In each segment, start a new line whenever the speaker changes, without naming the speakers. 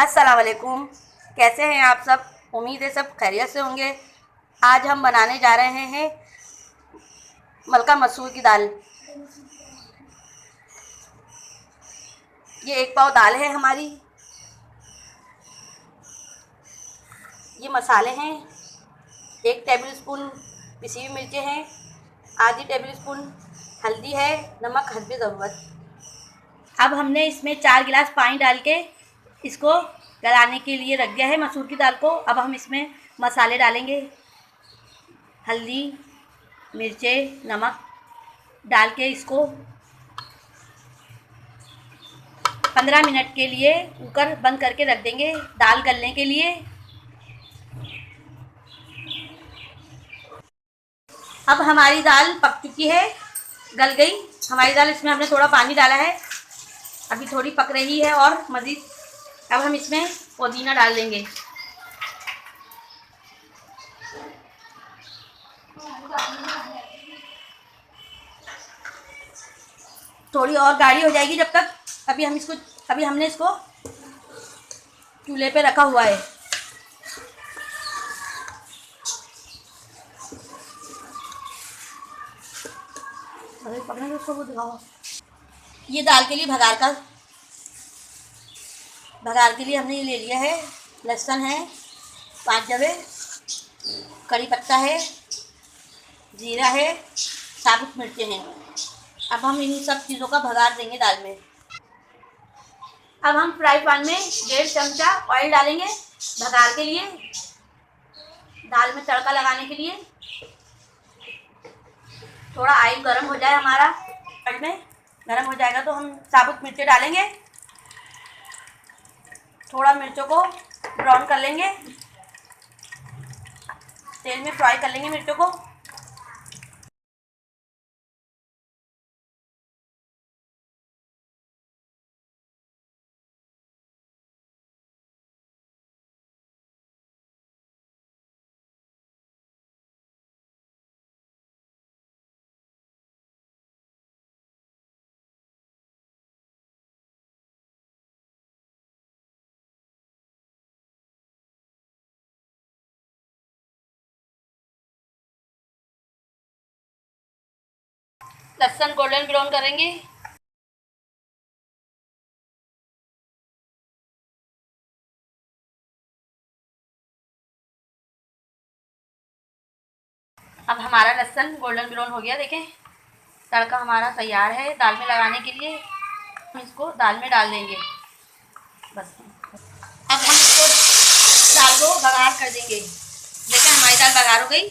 अस्सलाम वालेकुम। कैसे हैं आप सब? उम्मीद है सब खैरियत से होंगे। आज हम बनाने जा रहे हैं मलका मसूर की दाल। ये 1 पाव दाल है हमारी। ये मसाले हैं, 1 टेबल स्पून पिसी हुई मिर्चें हैं, आधी टेबल स्पून हल्दी है, नमक हस्बे ज़रूरत। अब हमने इसमें 4 गिलास पानी डाल के इसको गलाने के लिए रख दिया है मसूर की दाल को। अब हम इसमें मसाले डालेंगे, हल्दी, मिर्चें, नमक डाल के इसको 15 मिनट के लिए कुकर बंद करके रख देंगे दाल गलने के लिए। अब हमारी दाल पक चुकी है, गल गई हमारी दाल। इसमें हमने थोड़ा पानी डाला है, अभी थोड़ी पक रही है और मज़ीद। अब हम इसमें पुदीना डाल देंगे। थोड़ी और गाढ़ी हो जाएगी जब तक। अभी हमने इसको चूल्हे पे रखा हुआ है। अरे पकड़ने दो उसको, वो दिखाओ। ये दाल के लिए भगार के लिए हमने ये ले लिया है। लहसुन है 5 जवे, कड़ी पत्ता है, जीरा है, साबुत मिर्चें हैं। अब हम इन सब चीज़ों का भगार देंगे दाल में। अब हम फ्राई पैन में 1.5 चमचा ऑयल डालेंगे भगार के लिए, दाल में तड़का लगाने के लिए। थोड़ा ऑयल गर्म हो जाए हमारा, ऑयल में गर्म हो जाएगा तो हम साबुत मिर्चें डालेंगे। थोड़ा मिर्चों को ब्राउन कर लेंगे, तेल में फ्राई कर लेंगे मिर्चों को। लहसुन गोल्डन ब्राउन करेंगे। अब हमारा लहसुन गोल्डन ब्राउन हो गया, देखें। तड़का हमारा तैयार है दाल में लगाने के लिए। हम इसको दाल में डाल देंगे बस। अब हम इसको दाल को बघार कर देंगे। देखें हमारी दाल बघार हो गई।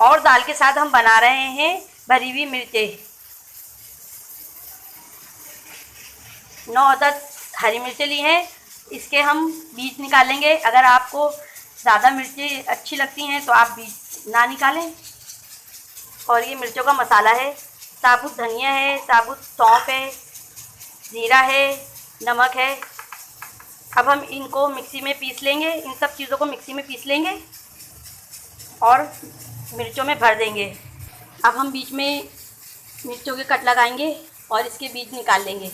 और दाल के साथ हम बना रहे हैं भरी हुई मिर्चें। 9 अदद हरी मिर्चें ली हैं, इसके हम बीज निकालेंगे। अगर आपको ज़्यादा मिर्चें अच्छी लगती हैं तो आप बीज ना निकालें। और ये मिर्चों का मसाला है, साबुत धनिया है, साबुत सौंफ है, ज़ीरा है, नमक है। अब हम इनको मिक्सी में पीस लेंगे, इन सब चीज़ों को मिक्सी में पीस लेंगे और मिर्चों में भर देंगे। अब हम बीच में मिर्चों के कट लगाएंगे और इसके बीज निकाल लेंगे।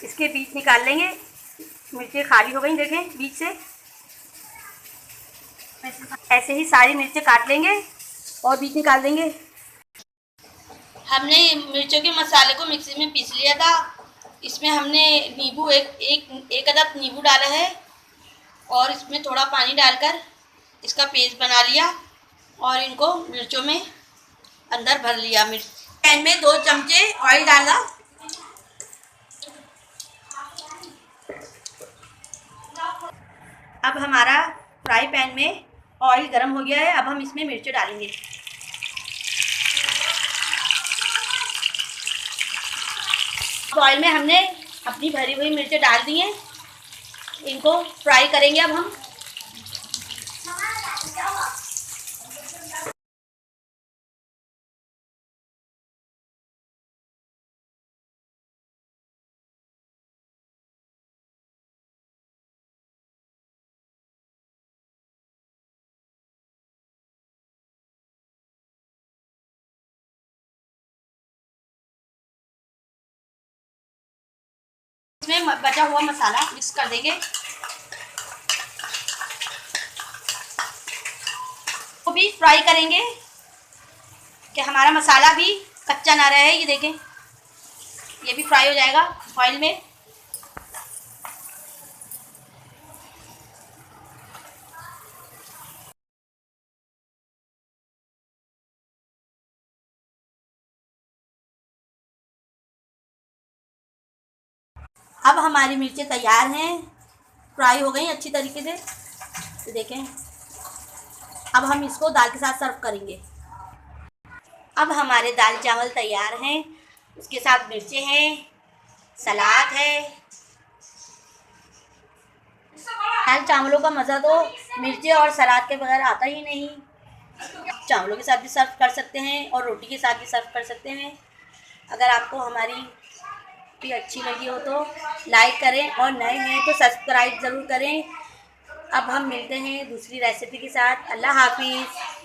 इसके बीज निकाल लेंगे। मिर्चें खाली हो गई, देखें बीज से। ऐसे ही सारी मिर्चें काट लेंगे और बीज निकाल देंगे। हमने मिर्चों के मसाले को मिक्सी में पीस लिया था। इसमें हमने नींबू एक अदद नींबू डाला है और इसमें थोड़ा पानी डालकर इसका पेस्ट बना लिया और इनको मिर्चों में अंदर भर लिया। पैन में 2 चमचे ऑयल डाला। अब हमारा फ्राई पैन में ऑयल गर्म हो गया है। अब हम इसमें मिर्च डालेंगे। ऑयल में हमने अपनी भरी हुई मिर्चें डाल दी हैं। इनको फ्राई करेंगे अब हम। इसमें बचा हुआ मसाला मिक्स कर देंगे, वो भी फ्राई करेंगे कि हमारा मसाला भी कच्चा ना रहे। ये देखें, ये भी फ्राई हो जाएगा ऑयल में। अब हमारी मिर्चें तैयार हैं, फ्राई हो गई अच्छी तरीके से। तो देखें, अब हम इसको दाल के साथ सर्व करेंगे। अब हमारे दाल चावल तैयार हैं, उसके साथ मिर्चें हैं, सलाद है। दाल चावलों का मज़ा तो मिर्चें और सलाद के बगैर आता ही नहीं। चावलों के साथ भी सर्व कर सकते हैं और रोटी के साथ भी सर्व कर सकते हैं। अगर आपको हमारी वीडियो अच्छी लगी हो तो लाइक करें और नए हैं तो सब्सक्राइब ज़रूर करें। अब हम मिलते हैं दूसरी रेसिपी के साथ। अल्लाह हाफिज़।